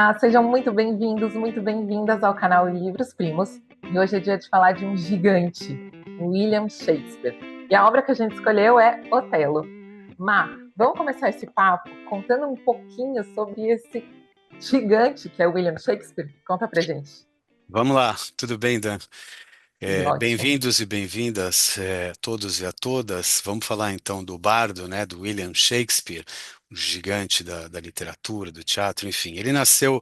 Olá, sejam muito bem-vindos, muito bem-vindas ao canal Livros Primos. E hoje é dia de falar de um gigante, William Shakespeare. E a obra que a gente escolheu é Otelo. Má, vamos começar esse papo contando um pouquinho sobre esse gigante que é William Shakespeare? Conta pra gente. Vamos lá, tudo bem, Dan? Tudo ótimo. Bem-vindos e bem-vindas, todos e a todas. Vamos falar então do bardo, né, do William Shakespeare, o gigante da literatura, do teatro, enfim. Ele nasceu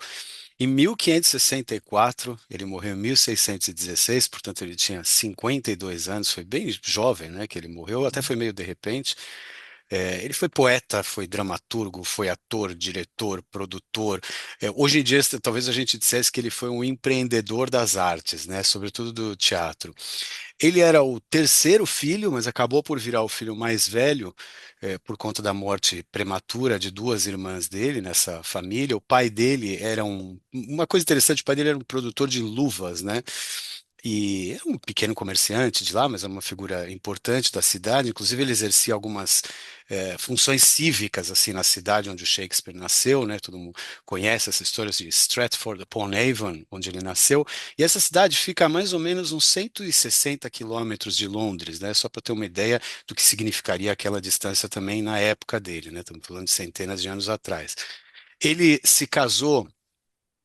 em 1564, ele morreu em 1616, portanto ele tinha 52 anos, foi bem jovem, né, que ele morreu, até foi meio de repente. Ele foi poeta, foi dramaturgo, foi ator, diretor, produtor. Hoje em dia, talvez a gente dissesse que ele foi um empreendedor das artes, né? Sobretudo do teatro. Ele era o terceiro filho, mas acabou por virar o filho mais velho, por conta da morte prematura de duas irmãs dele nessa família. O pai dele era uma coisa interessante, o pai dele era um produtor de luvas, né? E é um pequeno comerciante de lá, mas é uma figura importante da cidade. Inclusive, ele exercia algumas funções cívicas assim na cidade onde o Shakespeare nasceu, né? Todo mundo conhece essa história de Stratford-upon-Avon, onde ele nasceu. E essa cidade fica a mais ou menos uns 160 quilômetros de Londres, né? Só para ter uma ideia do que significaria aquela distância também na época dele, né? Estamos falando de centenas de anos atrás. Ele se casou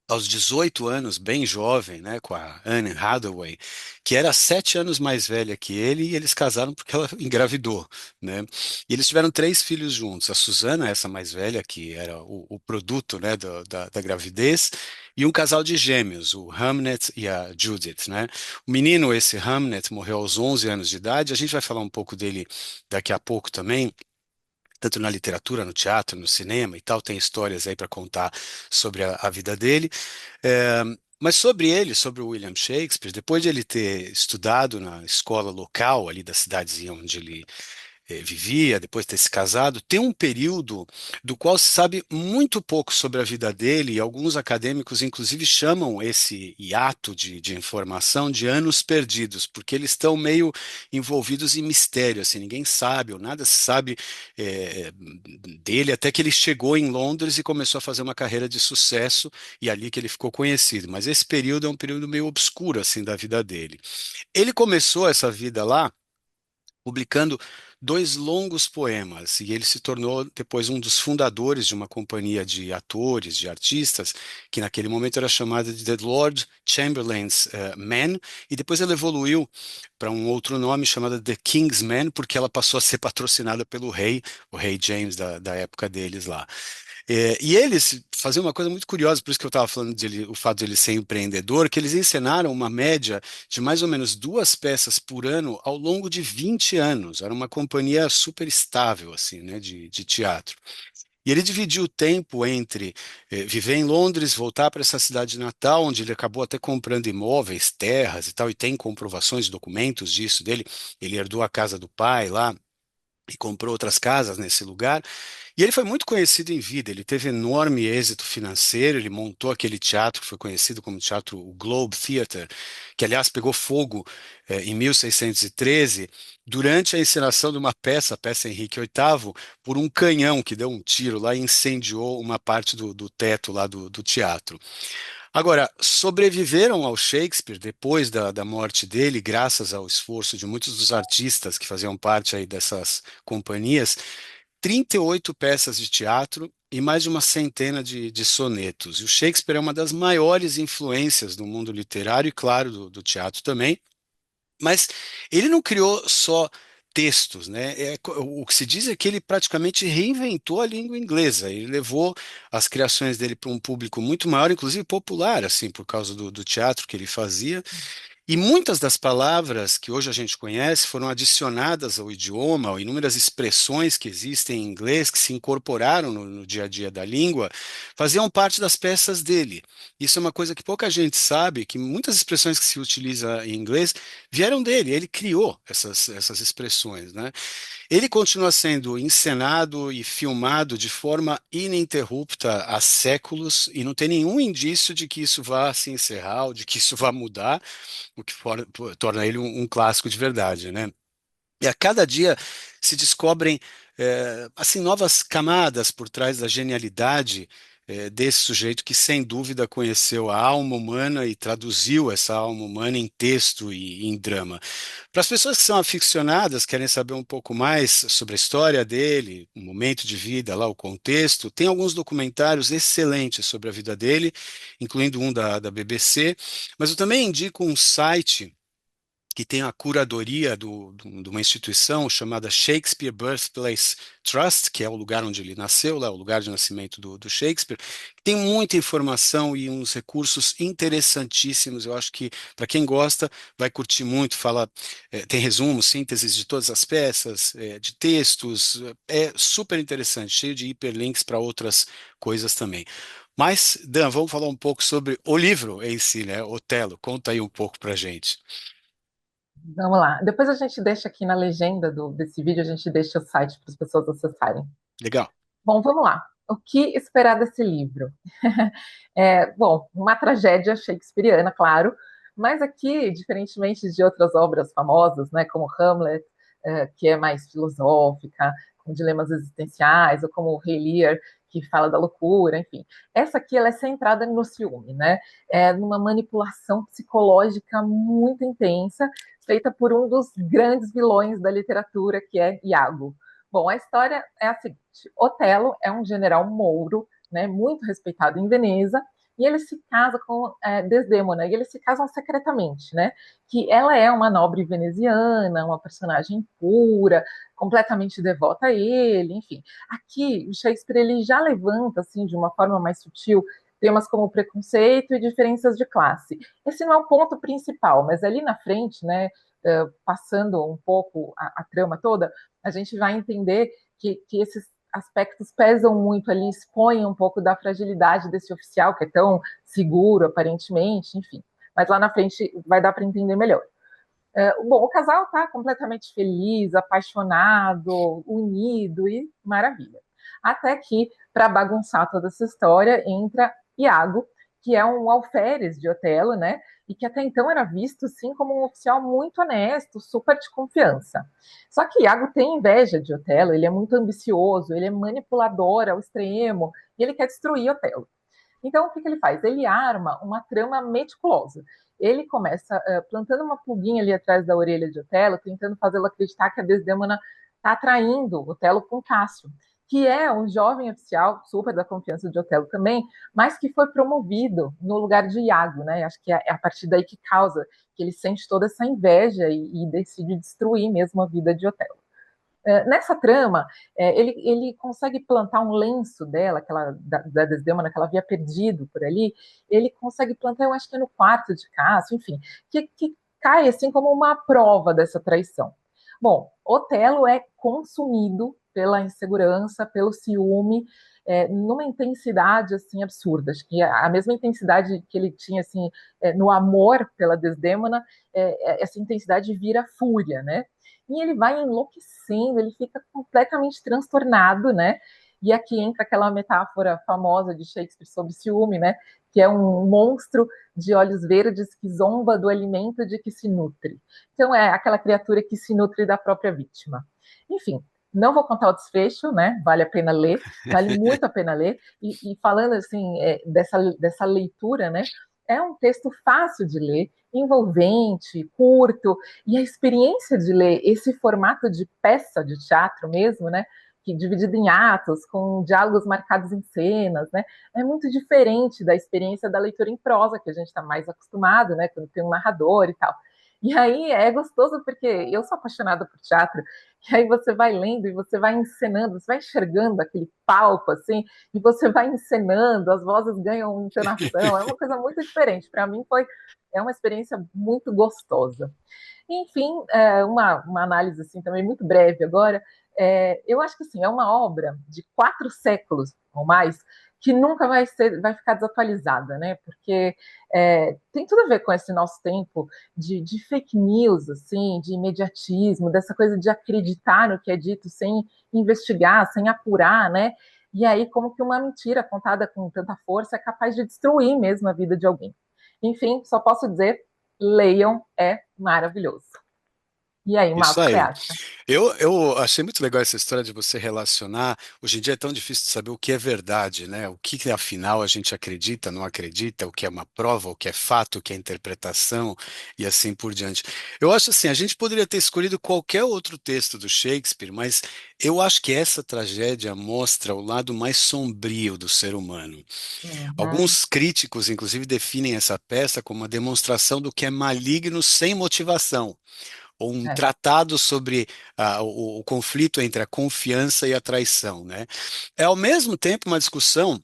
aos 18 anos, bem jovem, né, com a Anne Hathaway, que era 7 anos mais velha que ele, e eles casaram porque ela engravidou, né? E eles tiveram três filhos juntos. A Susana, essa mais velha, que era o produto, né, da gravidez, e um casal de gêmeos, o Hamnet e a Judith, né? O menino, esse Hamnet, morreu aos 11 anos de idade. A gente vai falar um pouco dele daqui a pouco também, tanto na literatura, no teatro, no cinema e tal, tem histórias aí para contar sobre a vida dele. É, mas sobre ele, sobre o William Shakespeare, depois de ele ter estudado na escola local ali da cidadezinha onde ele vivia, depois de ter se casado, tem um período do qual se sabe muito pouco sobre a vida dele, e alguns acadêmicos, inclusive, chamam esse hiato de informação de anos perdidos, porque eles estão meio envolvidos em mistério, assim, ninguém sabe, ou nada se sabe dele, até que ele chegou em Londres e começou a fazer uma carreira de sucesso, e ali que ele ficou conhecido. Mas esse período é um período meio obscuro, assim, da vida dele. Ele começou essa vida lá publicando dois longos poemas, e ele se tornou depois um dos fundadores de uma companhia de atores, de artistas, que naquele momento era chamada de The Lord Chamberlain's Men, e depois ela evoluiu para um outro nome chamado The King's Men, porque ela passou a ser patrocinada pelo rei, o rei James da época deles lá. E eles faziam uma coisa muito curiosa, por isso que eu estava falando o fato de ele ser empreendedor, que eles encenaram uma média de mais ou menos duas peças por ano ao longo de 20 anos. Era uma companhia super estável, assim, né, de teatro. E ele dividiu o tempo entre viver em Londres, voltar para essa cidade natal, onde ele acabou até comprando imóveis, terras e tal, e tem comprovações, documentos disso dele. Ele herdou a casa do pai lá e comprou outras casas nesse lugar. E ele foi muito conhecido em vida, ele teve enorme êxito financeiro, ele montou aquele teatro que foi conhecido como teatro o Globe Theatre, que aliás pegou fogo em 1613, durante a encenação de uma peça, a peça Henrique VIII, por um canhão que deu um tiro lá e incendiou uma parte do teto lá do teatro. Agora, sobreviveram ao Shakespeare depois da morte dele, graças ao esforço de muitos dos artistas que faziam parte aí dessas companhias, 38 peças de teatro e mais de uma centena de sonetos. E o Shakespeare é uma das maiores influências no mundo literário e, claro, do teatro também. Mas ele não criou só textos, né? O que se diz é que ele praticamente reinventou a língua inglesa. Ele levou as criações dele para um público muito maior, inclusive popular, assim, por causa do teatro que ele fazia. E muitas das palavras que hoje a gente conhece foram adicionadas ao idioma, ou inúmeras expressões que existem em inglês, que se incorporaram no dia a dia da língua, faziam parte das peças dele. Isso é uma coisa que pouca gente sabe, que muitas expressões que se utiliza em inglês vieram dele, ele criou essas expressões, né? Ele continua sendo encenado e filmado de forma ininterrupta há séculos e não tem nenhum indício de que isso vá se encerrar ou de que isso vá mudar, o que torna ele um clássico de verdade, né? E a cada dia se descobrem assim novas camadas por trás da genialidade desse sujeito que, sem dúvida, conheceu a alma humana e traduziu essa alma humana em texto e em drama. Para as pessoas que são aficionadas, querem saber um pouco mais sobre a história dele, o momento de vida, lá, o contexto, tem alguns documentários excelentes sobre a vida dele, incluindo um da BBC, mas eu também indico um site que tem a curadoria de uma instituição chamada Shakespeare Birthplace Trust, que é o lugar onde ele nasceu, lá, o lugar de nascimento do Shakespeare, que tem muita informação e uns recursos interessantíssimos. Eu acho que, para quem gosta, vai curtir muito. Fala, tem resumos, sínteses de todas as peças, de textos, é super interessante, cheio de hiperlinks para outras coisas também. Mas, Dan, vamos falar um pouco sobre o livro em si, né? Otelo. Conta aí um pouco para gente. Vamos lá. Depois a gente deixa aqui na legenda desse vídeo, a gente deixa o site para as pessoas acessarem. Legal. Bom, vamos lá. O que esperar desse livro? Bom, uma tragédia shakespeariana, claro, mas aqui, diferentemente de outras obras famosas, né, como Hamlet, que é mais filosófica, com dilemas existenciais, ou como o Rei Lear, que fala da loucura, enfim. Essa aqui ela é centrada no ciúme, né? Numa manipulação psicológica muito intensa, feita por um dos grandes vilões da literatura, que é Iago. Bom, a história é a seguinte: Otelo é um general mouro, né, muito respeitado em Veneza, e ele se casa com Desdémona, e eles se casam secretamente, né? Que ela é uma nobre veneziana, uma personagem pura, completamente devota a ele, enfim. Aqui, o Shakespeare ele já levanta, assim, de uma forma mais sutil, temas como preconceito e diferenças de classe. Esse não é o ponto principal, mas ali na frente, né, passando um pouco a trama toda, a gente vai entender que esses aspectos pesam muito ali, expõem um pouco da fragilidade desse oficial, que é tão seguro, aparentemente, enfim. Mas lá na frente vai dar para entender melhor. Bom, o casal está completamente feliz, apaixonado, unido e maravilha. Até que, para bagunçar toda essa história, entra Iago, que é um alferes de Otelo, né? E que até então era visto, sim, como um oficial muito honesto, super de confiança. Só que Iago tem inveja de Otelo, ele é muito ambicioso, ele é manipulador ao extremo, e ele quer destruir Otelo. Então, o que ele faz? Ele arma uma trama meticulosa. Ele começa plantando uma pulguinha ali atrás da orelha de Otelo, tentando fazê-lo acreditar que a Desdémona está traindo Otelo com Cássio, que é um jovem oficial, super da confiança de Otelo também, mas que foi promovido no lugar de Iago, né? Acho que é a partir daí que causa, que ele sente toda essa inveja e decide destruir mesmo a vida de Otelo. Nessa trama, ele consegue plantar um lenço dela, da Desdémona, que ela havia perdido por ali, ele consegue plantar, eu acho que é no quarto de Cássio, enfim, que cai assim como uma prova dessa traição. Bom, Otelo é consumido pela insegurança, pelo ciúme, numa intensidade assim absurda. Acho que a mesma intensidade que ele tinha assim no amor pela Desdémona, essa intensidade vira fúria, né? E ele vai enlouquecendo, ele fica completamente transtornado, né? E aqui entra aquela metáfora famosa de Shakespeare sobre ciúme, né? Que é um monstro de olhos verdes que zomba do alimento de que se nutre. Então é aquela criatura que se nutre da própria vítima. Enfim, não vou contar o desfecho, né? Vale a pena ler, vale muito a pena ler. E falando assim dessa leitura, né? É um texto fácil de ler, envolvente, curto, e a experiência de ler esse formato de peça de teatro mesmo, né? Que dividido em atos, com diálogos marcados em cenas, né? É muito diferente da experiência da leitura em prosa, que a gente está mais acostumado, né? Quando tem um narrador e tal. E aí é gostoso porque eu sou apaixonada por teatro, e aí você vai lendo e você vai encenando, você vai enxergando aquele palco assim, e você vai encenando, as vozes ganham entonação, é uma coisa muito diferente. Para mim é uma experiência muito gostosa. Enfim, uma análise assim também muito breve agora. Eu acho que assim, é uma obra de 4 séculos ou mais que nunca vai ficar desatualizada, né? Porque tem tudo a ver com esse nosso tempo de fake news, assim, de imediatismo, dessa coisa de acreditar no que é dito sem investigar, sem apurar, né? E aí, como que uma mentira contada com tanta força é capaz de destruir mesmo a vida de alguém. Enfim, só posso dizer, leiam, é maravilhoso. E aí, Isso Marco, o que você aí. acha? Eu achei muito legal essa história de você relacionar. Hoje em dia é tão difícil de saber o que é verdade, né? O que afinal a gente acredita, não acredita, o que é uma prova, o que é fato, o que é interpretação e assim por diante. Eu acho assim, a gente poderia ter escolhido qualquer outro texto do Shakespeare, mas eu acho que essa tragédia mostra o lado mais sombrio do ser humano. Uhum, Alguns críticos, inclusive, definem essa peça como uma demonstração do que é maligno sem motivação ou um é. tratado sobre o conflito entre a confiança e a traição, né? É ao mesmo tempo uma discussão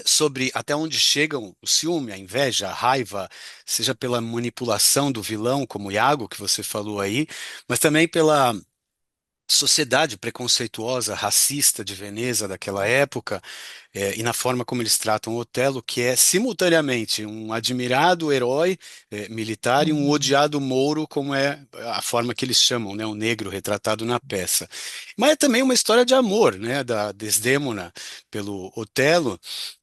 sobre até onde chegam o ciúme, a inveja, a raiva, seja pela manipulação do vilão, como Iago, que você falou aí, mas também pela sociedade preconceituosa, racista de Veneza daquela época, e na forma como eles tratam Otelo, que é simultaneamente um admirado herói militar e um Uhum, odiado mouro, como é a forma que eles chamam, né, o negro retratado na peça. Mas é também uma história de amor, né, da Desdémona pelo Otelo.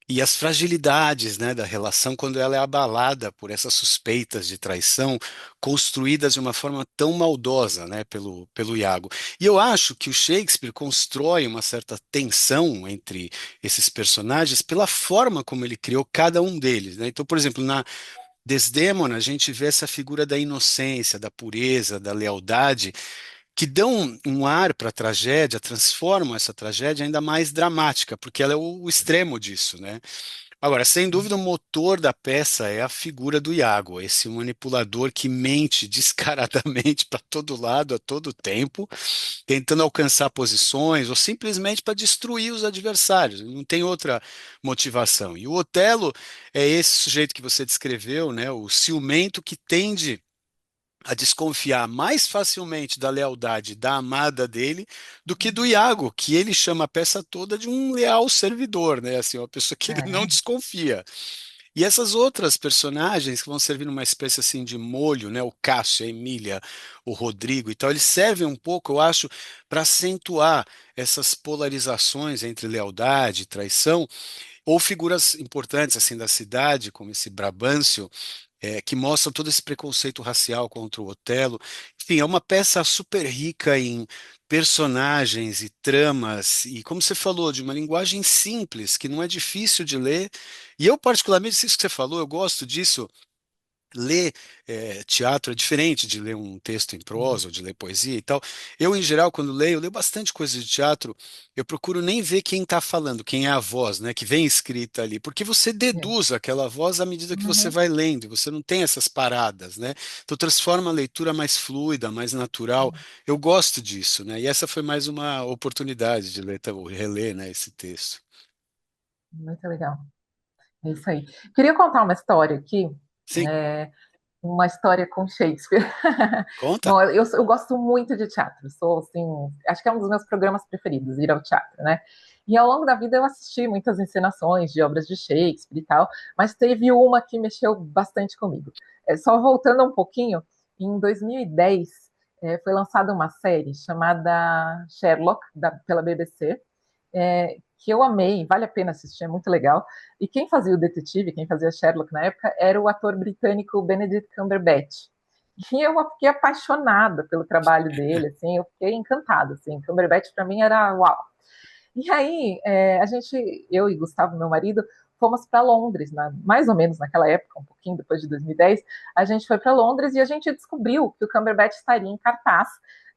E as fragilidades, né, da relação quando ela é abalada por essas suspeitas de traição construídas de uma forma tão maldosa, né, pelo Iago. E eu acho que o Shakespeare constrói uma certa tensão entre esses personagens pela forma como ele criou cada um deles, né? Então, por exemplo, na Desdémona, a gente vê essa figura da inocência, da pureza, da lealdade, que dão um ar para a tragédia, transformam essa tragédia ainda mais dramática, porque ela é o extremo disso, né? Agora, sem dúvida, o motor da peça é a figura do Iago, esse manipulador que mente descaradamente para todo lado, a todo tempo, tentando alcançar posições ou simplesmente para destruir os adversários. Não tem outra motivação. E o Otelo é esse sujeito que você descreveu, né? O ciumento que tende a desconfiar mais facilmente da lealdade da amada dele do que do Iago, que ele chama a peça toda de um leal servidor, né? Assim, uma pessoa que ele não é. desconfia. E essas outras personagens que vão servir numa espécie assim de molho, né? O Cássio, a Emília, o Rodrigo e tal, eles servem um pouco, eu acho, para acentuar essas polarizações entre lealdade e traição, ou figuras importantes assim da cidade, como esse Brabâncio, que mostram todo esse preconceito racial contra o Otelo. Enfim, é uma peça super rica em personagens e tramas, e como você falou, de uma linguagem simples, que não é difícil de ler. E eu, particularmente, isso que você falou, eu gosto disso. Ler teatro é diferente de ler um texto em prosa ou de ler poesia e tal. Eu, em geral, quando leio, eu leio bastante coisa de teatro. Eu procuro nem ver quem está falando, quem é a voz, né, que vem escrita ali, porque você É. deduz aquela voz à medida que você Uhum. vai lendo. Você não tem essas paradas, né? Então transforma a leitura mais fluida, mais natural. Eu gosto disso, né? E essa foi mais uma oportunidade de ler, ou reler, né, esse texto. Muito legal. É isso aí. Queria contar uma história aqui, Sim, é, uma história com Shakespeare. conta. Bom, eu gosto muito de teatro, sou assim, acho que é um dos meus programas preferidos, ir ao teatro, né? E ao longo da vida eu assisti muitas encenações de obras de Shakespeare e tal, mas teve uma que mexeu bastante comigo. Só voltando um pouquinho, em 2010 foi lançada uma série chamada Sherlock, pela BBC, que eu amei, vale a pena assistir, é muito legal. E quem fazia o detetive, quem fazia Sherlock na época, era o ator britânico Benedict Cumberbatch. E eu fiquei apaixonada pelo trabalho dele, assim, eu fiquei encantada, assim, Cumberbatch para mim era uau. E aí, eu e Gustavo, meu marido, fomos para Londres, mais ou menos naquela época, um pouquinho depois de 2010, a gente foi para Londres e a gente descobriu que o Cumberbatch estaria em cartaz,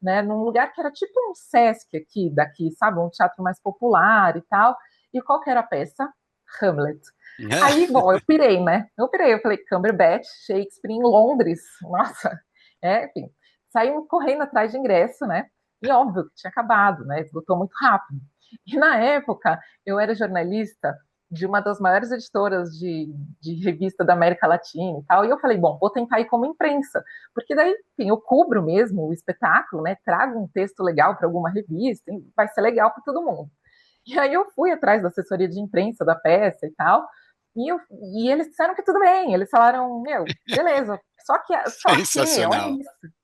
né, num lugar que era tipo um Sesc daqui, sabe, um teatro mais popular e tal. E qual que era a peça? Hamlet. Aí, bom, eu pirei, né? Eu falei, Cumberbatch, Shakespeare em Londres, nossa, enfim. Saímos correndo atrás de ingresso, né? E óbvio que tinha acabado, né? Esgotou muito rápido. E na época, eu era jornalista de uma das maiores editoras de revista da América Latina e tal, e eu falei, bom, vou tentar ir como imprensa, porque daí, enfim, eu cubro mesmo o espetáculo, né? Trago um texto legal para alguma revista, vai ser legal para todo mundo. E aí eu fui atrás da assessoria de imprensa da peça e tal, e eles disseram que tudo bem, eles falaram, meu, beleza, só que, olha Sensacional. isso.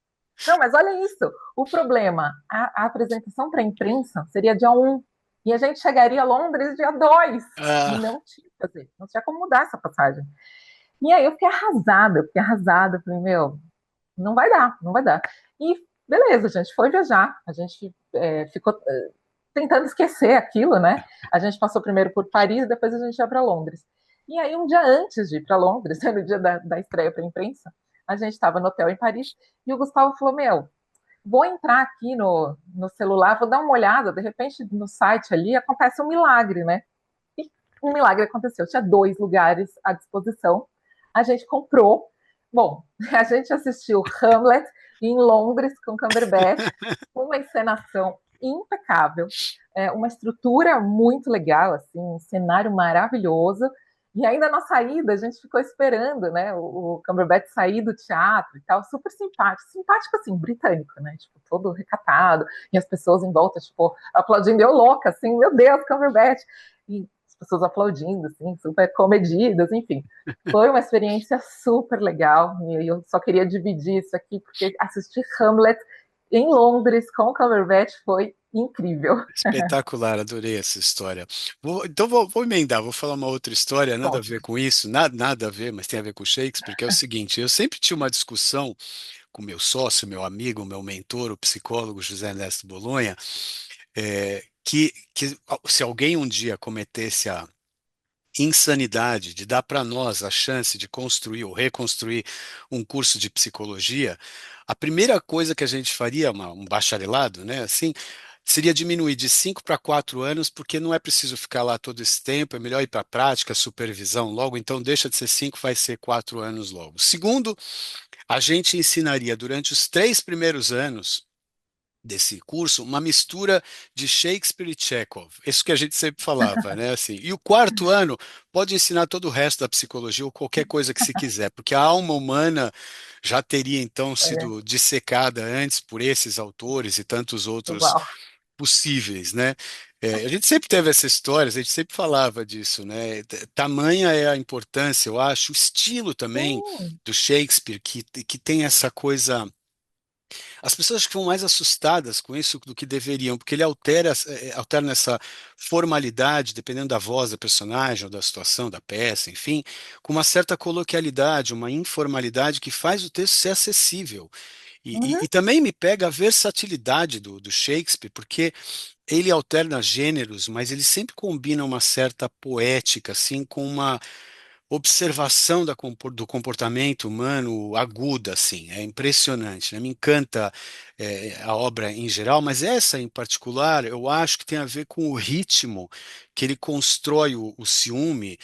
Não, mas olha isso, o problema, a apresentação para a imprensa seria dia 1, e a gente chegaria a Londres dia 2 e Ah, não tinha, quer dizer, não tinha como mudar essa passagem. E aí eu fiquei arrasada, falei, meu, não vai dar, não vai dar. E beleza, a gente foi viajar, a gente ficou tentando esquecer aquilo, né? A gente passou primeiro por Paris, depois a gente ia para Londres. E aí, um dia antes de ir para Londres, no dia da estreia para a imprensa, a gente estava no hotel em Paris e o Gustavo falou: Meu, vou entrar aqui no celular, vou dar uma olhada, de repente no site ali acontece um milagre, né? E um milagre aconteceu. Tinha 2 lugares à disposição. A gente comprou. Bom, a gente assistiu Hamlet em Londres com Cumberbatch, uma encenação impecável, uma estrutura muito legal, assim, um cenário maravilhoso. E ainda na saída, a gente ficou esperando, né, o Cumberbatch sair do teatro e tal, super simpático, simpático assim, britânico, né, tipo, todo recatado, e as pessoas em volta, tipo, aplaudindo, eu louca, assim, meu Deus, Cumberbatch, e as pessoas aplaudindo, assim, super comedidas, enfim. Foi uma experiência super legal, e eu só queria dividir isso aqui, porque assistir Hamlet em Londres com o Cumberbatch foi incrível. Espetacular, adorei essa história. Então vou emendar, vou falar uma outra história, nada a Bom, ver com isso, nada a ver, mas tem a ver com Shakespeare, que é o seguinte: eu sempre tinha uma discussão com meu sócio, meu amigo, meu mentor, o psicólogo José Ernesto Bolonha, que se alguém um dia cometesse a insanidade de dar para nós a chance de construir ou reconstruir um curso de psicologia, a primeira coisa que a gente faria, um bacharelado, né, assim, seria diminuir de 5 para 4 anos, porque não é preciso ficar lá todo esse tempo, é melhor ir para a prática, supervisão logo, então deixa de ser 5, vai ser 4 anos logo. Segundo, a gente ensinaria durante os 3 primeiros anos desse curso uma mistura de Shakespeare e Chekhov. Isso que a gente sempre falava, né? Assim, e o quarto ano pode ensinar todo o resto da psicologia ou qualquer coisa que se quiser, porque a alma humana já teria então é, sido dissecada antes por esses autores e tantos outros uau. possíveis, né? A gente sempre teve essa história, a gente sempre falava disso, né? Tamanha é a importância, eu acho, o estilo também Sim, do Shakespeare, que tem essa coisa. As pessoas ficam mais assustadas com isso do que deveriam, porque ele alterna essa formalidade, dependendo da voz da personagem ou da situação da peça, enfim, com uma certa coloquialidade, uma informalidade que faz o texto ser acessível. E uhum, também me pega a versatilidade do Shakespeare, porque ele alterna gêneros, mas ele sempre combina uma certa poética, assim, com uma observação do comportamento humano aguda, assim, é impressionante, né? Me encanta a obra em geral, mas essa em particular eu acho que tem a ver com o ritmo que ele constrói o ciúme,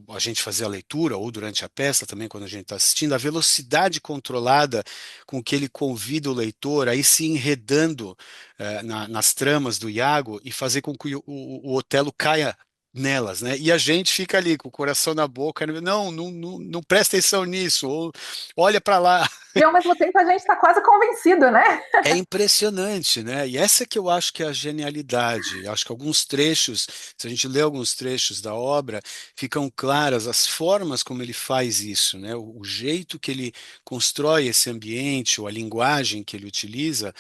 a gente fazer a leitura ou durante a peça também quando a gente está assistindo, a velocidade controlada com que ele convida o leitor a ir se enredando nas tramas do Iago e fazer com que o Otelo caia nelas, né? E a gente fica ali com o coração na boca, né? Não presta atenção nisso, ou olha para lá. e ao mesmo tempo a gente está quase convencido, né? É impressionante, né? E essa que eu acho que é a genialidade. Acho que alguns trechos, se a gente lê alguns trechos da obra, ficam claras as formas como ele faz isso, né? O jeito que ele constrói esse ambiente, ou a linguagem que ele utiliza,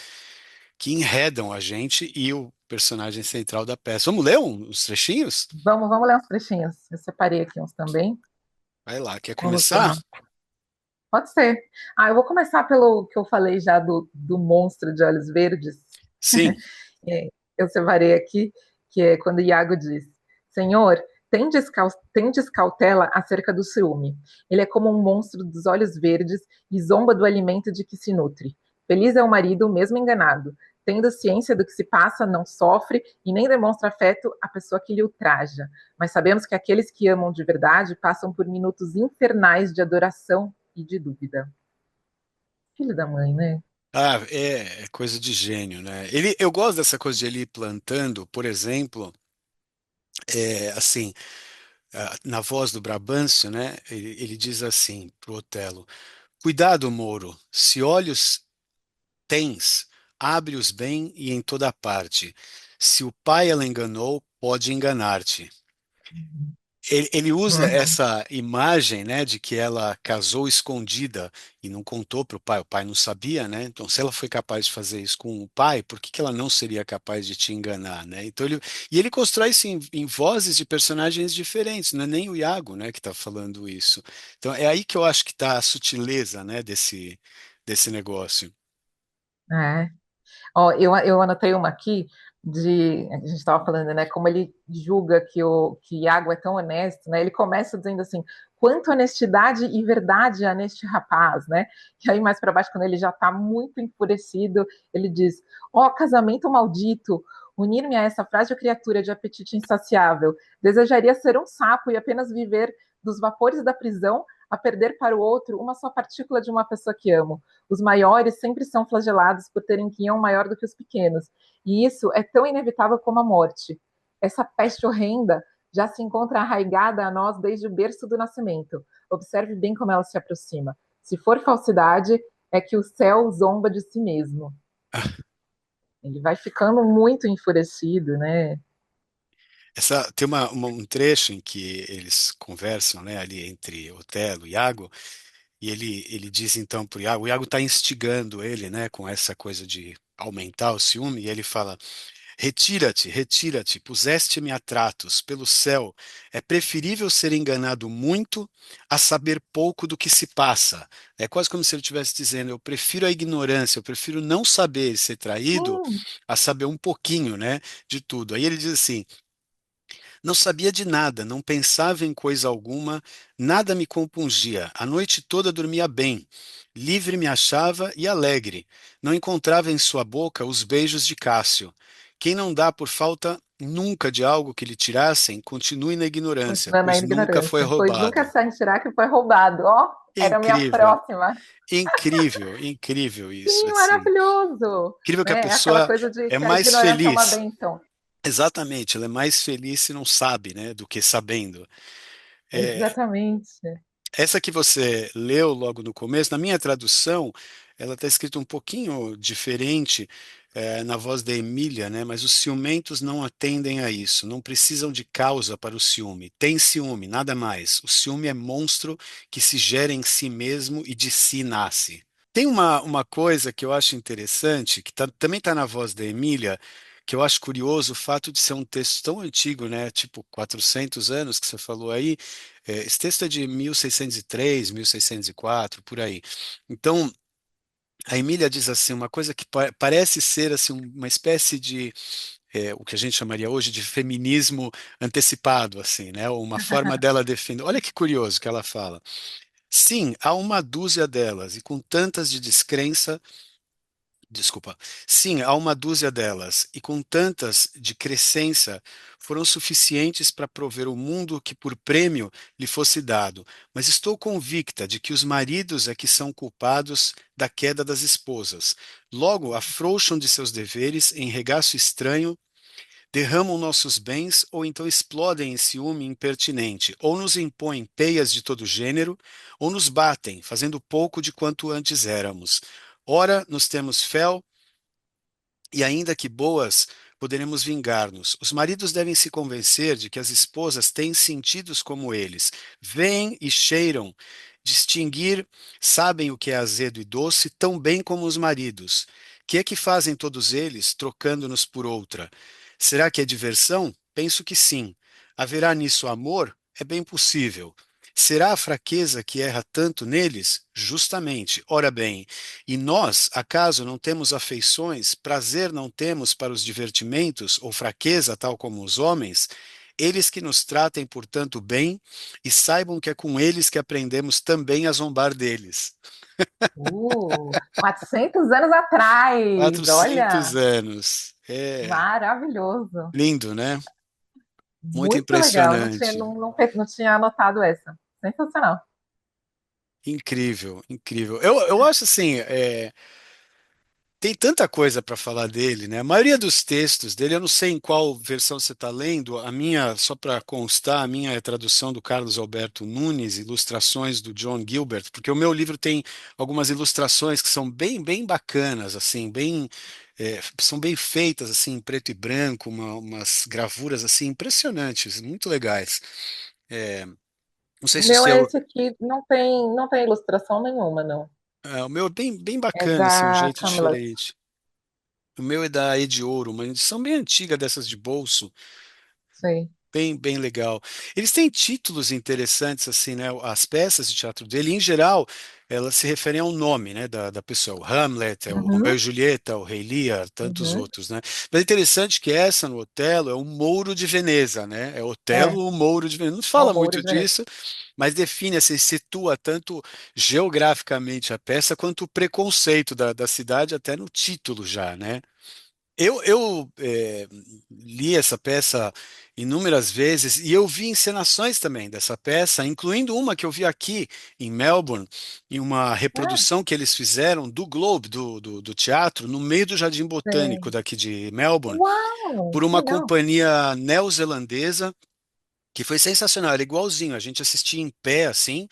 que enredam a gente e o personagem central da peça. Vamos ler uns trechinhos? Vamos ler uns trechinhos. Eu separei aqui uns também. Vai lá, quer Vamos começar? lá. Pode ser. Eu vou começar pelo que eu falei já do monstro de olhos verdes. Sim. É, eu separei aqui, que é quando Iago diz: Senhor, tendes cautela acerca do ciúme. Ele é como um monstro dos olhos verdes e zomba do alimento de que se nutre. Feliz é o marido, mesmo enganado. Tendo ciência do que se passa, não sofre e nem demonstra afeto à pessoa que lhe ultraja. Mas sabemos que aqueles que amam de verdade passam por minutos infernais de adoração e de dúvida. Filho da mãe, né? É coisa de gênio, né? Eu gosto dessa coisa de ele ir plantando, por exemplo, assim, na voz do Brabâncio, né? Ele diz assim pro Otelo: Cuidado, Moro, se olhos tens, abre-os bem e em toda parte. Se o pai ela enganou, pode enganar-te. Ele usa Uhum. essa imagem, né, de que ela casou escondida e não contou para o pai não sabia, né? Então, se ela foi capaz de fazer isso com o pai, por que que ela não seria capaz de te enganar, né? Então, ele constrói isso em vozes de personagens diferentes, não é nem o Iago, né, que está falando isso. Então, é aí que eu acho que está a sutileza, né, desse negócio. É. Ó, eu anotei uma aqui a gente estava falando, né, como ele julga que Iago é tão honesto, né? Ele começa dizendo assim, quanta honestidade e verdade há neste rapaz, né? E aí mais para baixo, quando ele já está muito enfurecido, ele diz: ó, casamento maldito, unir-me a essa frágil criatura de apetite insaciável, desejaria ser um sapo e apenas viver dos vapores da prisão a perder para o outro uma só partícula de uma pessoa que amo. Os maiores sempre são flagelados por terem quinhão maior do que os pequenos, e isso é tão inevitável como a morte. Essa peste horrenda já se encontra arraigada a nós desde o berço do nascimento. Observe bem como ela se aproxima. Se for falsidade, é que o céu zomba de si mesmo. Ele vai ficando muito enfurecido, né? Tem um trecho em que eles conversam, né, ali entre Otelo e Iago, e ele diz então para o Iago está instigando ele, né, com essa coisa de aumentar o ciúme, e ele fala: retira-te, retira-te, puseste-me a tratos, pelo céu, é preferível ser enganado muito a saber pouco do que se passa. É quase como se ele estivesse dizendo: eu prefiro a ignorância, eu prefiro não saber e ser traído Hum, a saber um pouquinho, né, de tudo. Aí ele diz assim: não sabia de nada, não pensava em coisa alguma, nada me compungia. A noite toda dormia bem, livre me achava e alegre. Não encontrava em sua boca os beijos de Cássio. Quem não dá por falta nunca de algo que lhe tirassem, continue na ignorância, continua na pois nunca foi ignorância, pois nunca roubado. sentirá que foi roubado. Ó, oh, era a minha Incrível, próxima. incrível, incrível isso, Sim, assim. maravilhoso. Incrível que a Né? É aquela pessoa coisa de é que a mais ignorância é uma feliz. bênção. Exatamente, ela é mais feliz se não sabe, né, do que sabendo. É, Exatamente. essa que você leu logo no começo, na minha tradução, ela está escrita um pouquinho diferente, na voz da Emília, né? Mas os ciumentos não atendem a isso, não precisam de causa para o ciúme. Tem ciúme, nada mais. O ciúme é monstro que se gera em si mesmo e de si nasce. Tem uma coisa que eu acho interessante, que também está na voz da Emília, que eu acho curioso o fato de ser um texto tão antigo, né? Tipo 400 anos que você falou aí. Esse texto é de 1603, 1604, por aí. Então, a Emília diz assim, uma coisa que parece ser assim, uma espécie de o que a gente chamaria hoje de feminismo antecipado, assim, né? Uma forma dela definir. Olha que curioso que ela fala. Sim, há uma dúzia delas, e com tantas de descrença. Desculpa. Sim, há uma dúzia delas, e com tantas de crescência, foram suficientes para prover o mundo que por prêmio lhe fosse dado. Mas estou convicta de que os maridos é que são culpados da queda das esposas. Logo, afrouxam de seus deveres em regaço estranho, derramam nossos bens ou então explodem em ciúme impertinente, ou nos impõem peias de todo gênero, ou nos batem, fazendo pouco de quanto antes éramos. Ora, nos temos fel e ainda que boas, poderemos vingar-nos. Os maridos devem se convencer de que as esposas têm sentidos como eles, veem e cheiram, distinguir, sabem o que é azedo e doce tão bem como os maridos. Que é que fazem todos eles, trocando-nos por outra? Será que é diversão? Penso que sim. Haverá nisso amor? É bem possível. Será a fraqueza que erra tanto neles? Justamente. Ora bem, e nós, acaso não temos afeições, prazer não temos para os divertimentos, ou fraqueza, tal como os homens? Eles que nos tratem, portanto, bem, e saibam que é com eles que aprendemos também a zombar deles. 400 anos atrás, 400 olha, anos. É maravilhoso. lindo, né? Muito Muito legal, impressionante. não tinha anotado essa. Sensacional. Incrível, incrível. Eu acho assim, tem tanta coisa para falar dele, né? A maioria dos textos dele, eu não sei em qual versão você está lendo, a minha, só para constar, a minha é tradução do Carlos Alberto Nunes, ilustrações do John Gilbert, porque o meu livro tem algumas ilustrações que são bem bacanas, assim, são bem feitas, assim, em preto e branco, umas gravuras, assim, impressionantes, muito legais. É, não sei O se o meu é seu, esse aqui, não tem ilustração nenhuma, não. o meu é bem É bacana, assim, um da jeito Camila. diferente. O meu é da Ed Ouro, uma edição bem antiga dessas de bolso, Sei. bem legal. Eles têm títulos interessantes, assim, né? As peças de teatro dele, em geral, elas se referem ao nome, né, da pessoa. O Hamlet, é o Romeu e Uhum, Julieta, o Rei Lear, tantos uhum. outros, né? Mas é interessante que essa no Otelo é o Mouro de Veneza, né? É É, Otelo, o Mouro de Veneza. Não se é o fala Moura muito de Veneza. disso, mas define, assim, situa tanto geograficamente a peça quanto o preconceito da cidade até no título já, né? Eu li essa peça inúmeras vezes e eu vi encenações também dessa peça, incluindo uma que eu vi aqui em Melbourne, em uma É, reprodução que eles fizeram do Globe, do teatro, no meio do Jardim Botânico sei. daqui de Melbourne, Uau, por que uma legal. companhia neozelandesa que foi sensacional, era igualzinho, a gente assistia em pé, assim,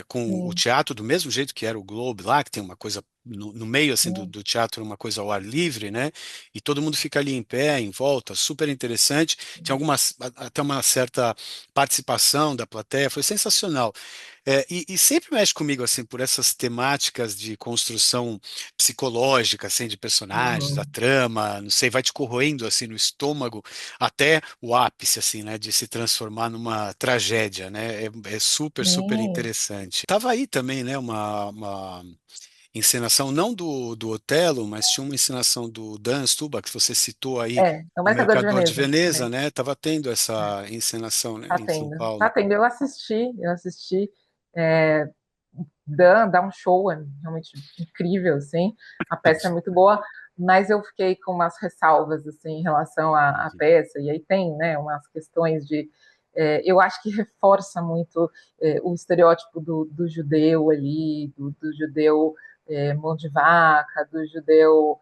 com o Sim, teatro do mesmo jeito que era o Globe lá, que tem uma coisa no meio, assim, do, sim, do teatro, uma coisa ao ar livre, né, e todo mundo fica ali em pé, em volta, super interessante, tinha até uma certa participação da plateia, foi sensacional. E sempre mexe comigo, assim, por essas temáticas de construção psicológica, assim, de personagens, da uhum, trama, não sei, vai te corroendo, assim, no estômago, até o ápice, assim, né, de se transformar numa tragédia, né, é super, super sim. interessante. Tava aí também, né, uma encenação, não do Otelo, mas tinha uma encenação do Dan Stubach, que você citou aí, É o O Mercador de Mercador de Veneza. Veneza, É, né, tava tendo é. essa encenação, né, Tá em São tendo. Tá Paulo. tendo. Eu assisti. É, dá um show, é realmente incrível, assim. A peça é muito boa, mas eu fiquei com umas ressalvas, assim, em relação à peça. E aí tem, né, umas questões de... eu acho que reforça muito o estereótipo do judeu ali, do judeu mão de vaca, do judeu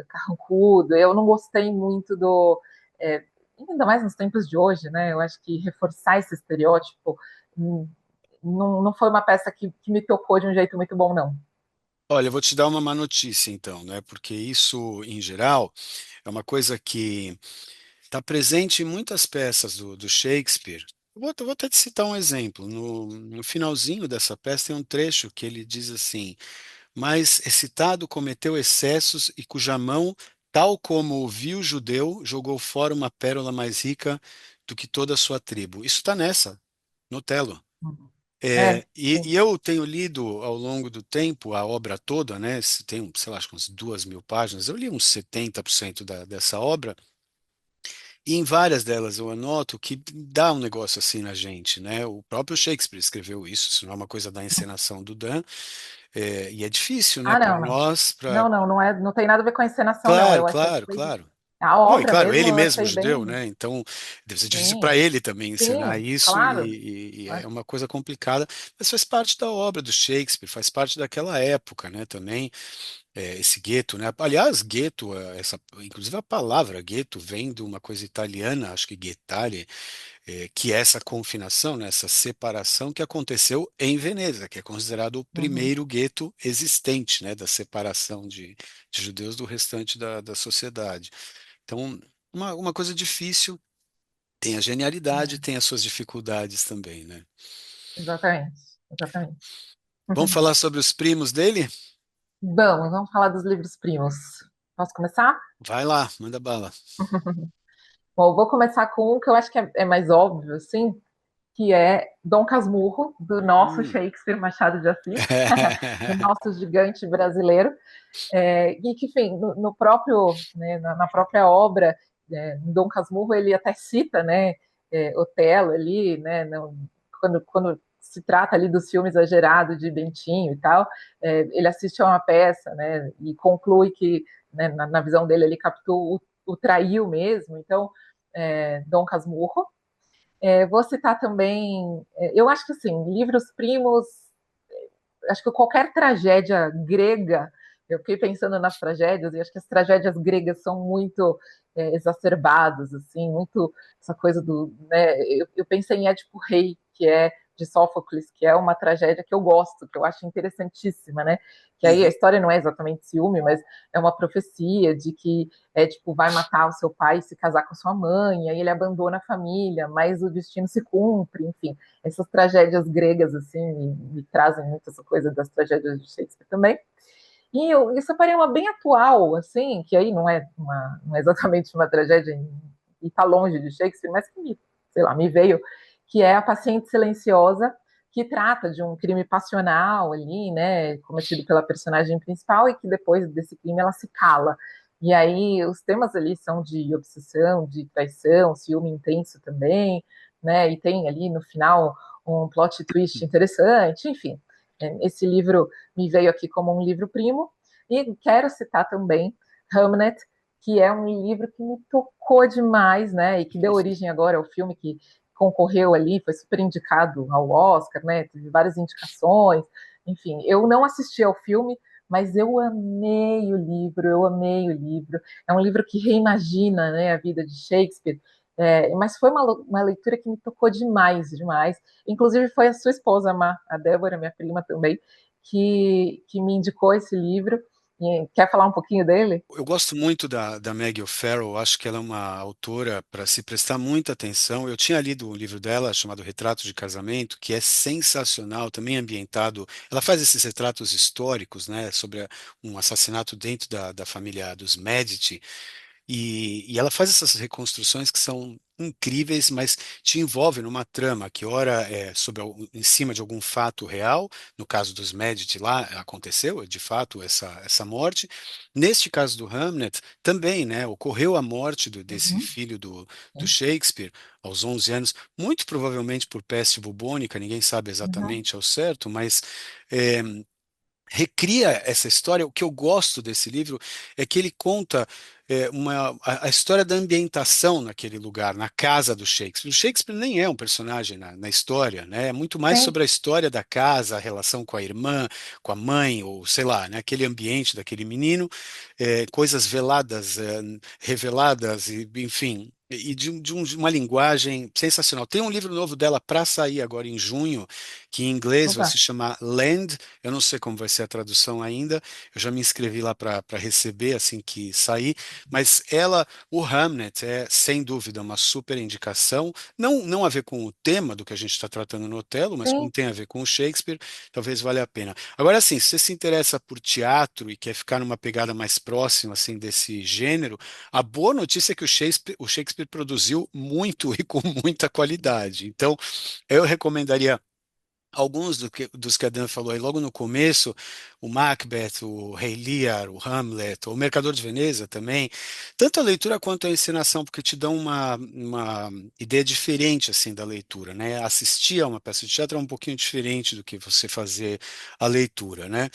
carrancudo. Eu não gostei muito é, ainda mais nos tempos de hoje, né? Eu acho que reforçar esse estereótipo hum, não foi uma peça que me tocou de um jeito muito bom, não. Olha, eu vou te dar uma má notícia, então, né? Porque isso, em geral, é uma coisa que está presente em muitas peças do Shakespeare. Eu vou até te citar um exemplo. No finalzinho dessa peça tem um trecho que ele diz assim: Mas excitado cometeu excessos e cuja mão, tal como o vil judeu, jogou fora uma pérola mais rica do que toda a sua tribo. Isso está nessa, no Otelo. É, E sim. eu tenho lido ao longo do tempo a obra toda, né? Tem, sei lá, acho que umas 2.000 páginas. Eu li uns 70% dessa obra, e em várias delas eu anoto que dá um negócio assim na gente, né? O próprio Shakespeare escreveu isso não é uma coisa da encenação do Dan, e é difícil, né, Ah, para não, não. nós, Não, não, não tem nada a ver com a encenação, não. Claro, Eu achei que claro, foi. claro. A Bom, e obra claro, mesmo, ele eu mesmo achei judeu, bem. né? Então deve ser difícil para Sim, ele também ensinar sim, isso claro. e é Claro. uma coisa complicada, mas faz parte da obra do Shakespeare, faz parte daquela época, né? Também esse gueto, né? Aliás, gueto, inclusive a palavra gueto vem de uma coisa italiana, acho que guettare, que é essa confinação, né? Essa separação que aconteceu em Veneza, que é considerado o Uhum, primeiro gueto existente, né? Da separação de judeus do restante da sociedade. Então, uma coisa difícil, tem a genialidade, é, tem as suas dificuldades também, né? exatamente, exatamente. Vamos falar sobre os primos dele? Vamos falar dos livros primos. Posso começar? Vai lá, manda bala. Bom, eu vou começar com um que eu acho que é mais óbvio, assim, que é Dom Casmurro, do nosso Hum. Shakespeare Machado de Assis, do nosso gigante brasileiro. E que, enfim, no próprio, né, na própria obra, Dom Casmurro, ele até cita, né, Otelo ali, né, quando se trata ali do filme exagerado de Bentinho e tal, ele assiste a uma peça, né, e conclui que, né, na visão dele, ele captou o traiu mesmo, então, Dom Casmurro. Vou citar também, eu acho que assim, livros primos, acho que qualquer tragédia grega, eu fiquei pensando nas tragédias, e acho que as tragédias gregas são muito exacerbadas, assim, muito essa coisa do. Né, eu pensei em Édipo Rei, que é de Sófocles, que é uma tragédia que eu gosto, que eu acho interessantíssima, né? Que aí a Uhum, história não é exatamente ciúme, mas é uma profecia de que tipo, vai matar o seu pai e se casar com sua mãe, aí ele abandona a família, mas o destino se cumpre, enfim essas tragédias gregas, assim, me trazem muito essa coisa das tragédias de Shakespeare também. E eu separei uma bem atual, assim, que aí não é exatamente uma tragédia e está longe de Shakespeare, mas que sei lá, me veio, que é A Paciente Silenciosa, que trata de um crime passional ali, né, cometido pela personagem principal e que depois desse crime ela se cala. E aí os temas ali são de obsessão, de traição, ciúme intenso também, né, e tem ali no final um plot twist interessante, enfim. Esse livro me veio aqui como um livro primo e quero citar também Hamnet, que é um livro que me tocou demais, né, e que deu origem agora ao filme que concorreu ali, foi super indicado ao Oscar, né? Teve várias indicações. Enfim, eu não assisti ao filme, mas eu amei o livro, eu amei o livro. É um livro que reimagina, né, a vida de Shakespeare. Mas foi uma leitura que me tocou demais, demais. Inclusive foi a sua esposa, a Débora, minha prima também, que me indicou esse livro. E quer falar um pouquinho dele? Eu gosto muito da Maggie O'Farrell, acho que ela é uma autora para se prestar muita atenção. Eu tinha lido um livro dela chamado Retrato de Casamento, que é sensacional, também ambientado. Ela faz esses retratos históricos, né, sobre um assassinato dentro da família dos Medici. E ela faz essas reconstruções que são incríveis, mas te envolve numa trama que ora é em cima de algum fato real. No caso dos Medici lá aconteceu de fato essa morte. Neste caso do Hamlet também, né, ocorreu a morte desse Uhum, filho do sim. Shakespeare aos 11 anos, muito provavelmente por peste bubônica, ninguém sabe Uhum, exatamente ao certo, mas é, recria essa história. O que eu gosto desse livro é que ele conta a história da ambientação naquele lugar, na casa do Shakespeare. O Shakespeare nem é um personagem na história, né? É muito mais sim. sobre a história da casa, a relação com a irmã, com a mãe, ou sei lá, né? Aquele ambiente daquele menino, coisas veladas, reveladas, e, enfim. E de uma linguagem sensacional. Tem um livro novo dela para sair agora em junho, que em inglês vai Opa. se chamar Land. Eu não sei como vai ser a tradução ainda. Eu já me inscrevi lá para receber assim que sair. Mas o Hamnet, é sem dúvida uma super indicação. Não a ver com o tema do que a gente está tratando no Otelo, mas como Sim. tem a ver com o Shakespeare, talvez valha a pena. Agora, assim, se você se interessa por teatro e quer ficar numa pegada mais próxima assim desse gênero, a boa notícia é que o Shakespeare produziu muito e com muita qualidade. Então, eu recomendaria alguns dos que a Dan falou aí logo no começo, o Macbeth, o Rei Lear, o Hamlet, o Mercador de Veneza também, tanto a leitura quanto a encenação, porque te dão uma ideia diferente assim da leitura, né? Assistir a uma peça de teatro é um pouquinho diferente do que você fazer a leitura, né?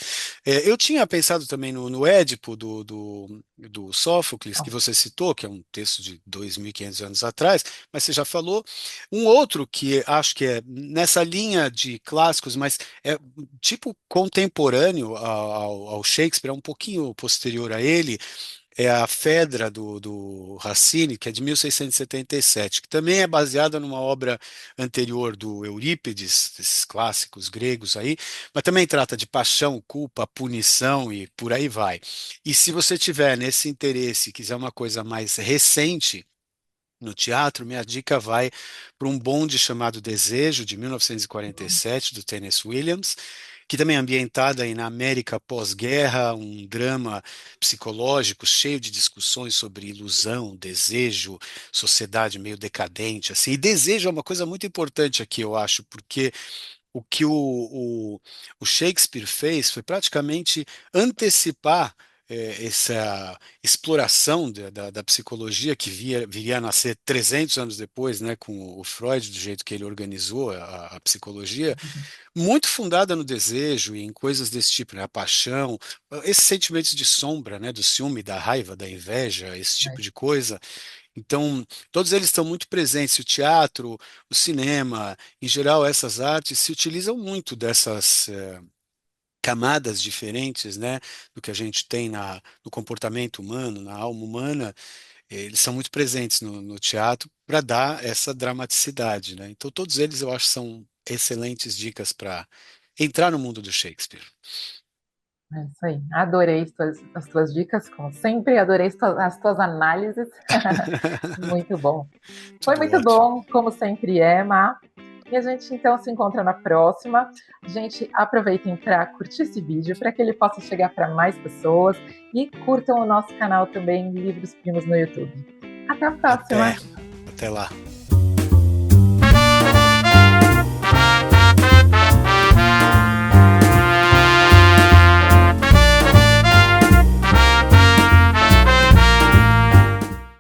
Eu tinha pensado também no Édipo do Sófocles, que você citou, que é um texto de 2.500 anos atrás, mas você já falou. Um outro que acho que é nessa linha de clássicos, mas é tipo contemporâneo ao Shakespeare, é um pouquinho posterior a ele, é a Fedra do Racine, que é de 1677, que também é baseada numa obra anterior do Eurípides, desses clássicos gregos aí, mas também trata de paixão, culpa, punição e por aí vai. E se você tiver nesse interesse, quiser uma coisa mais recente, no teatro, minha dica vai para um bonde chamado Desejo, de 1947, do Tennessee Williams, que também é ambientada aí na América pós-guerra, um drama psicológico cheio de discussões sobre ilusão, desejo, sociedade meio decadente, assim. E desejo é uma coisa muito importante aqui, eu acho, porque o que o Shakespeare fez foi praticamente antecipar essa exploração da psicologia que viria a nascer 300 anos depois, né, com o Freud, do jeito que ele organizou a psicologia, muito fundada no desejo e em coisas desse tipo, né, a paixão, esses sentimentos de sombra, né, do ciúme, da raiva, da inveja, esse tipo É, de coisa. Então, todos eles estão muito presentes. O teatro, o cinema, em geral, essas artes se utilizam muito dessas camadas diferentes, né, do que a gente tem no comportamento humano, na alma humana. Eles são muito presentes no teatro para dar essa dramaticidade, né? Então, todos eles eu acho são excelentes dicas para entrar no mundo do Shakespeare. é isso aí. Adorei as tuas dicas, como sempre, adorei as tuas análises. Muito bom. Foi Tudo muito ótimo. bom, como sempre é, Má. E a gente então se encontra na próxima. Gente, aproveitem para curtir esse vídeo para que ele possa chegar para mais pessoas e curtam o nosso canal também, Livros Primos no YouTube. Até a Até, próxima! até lá.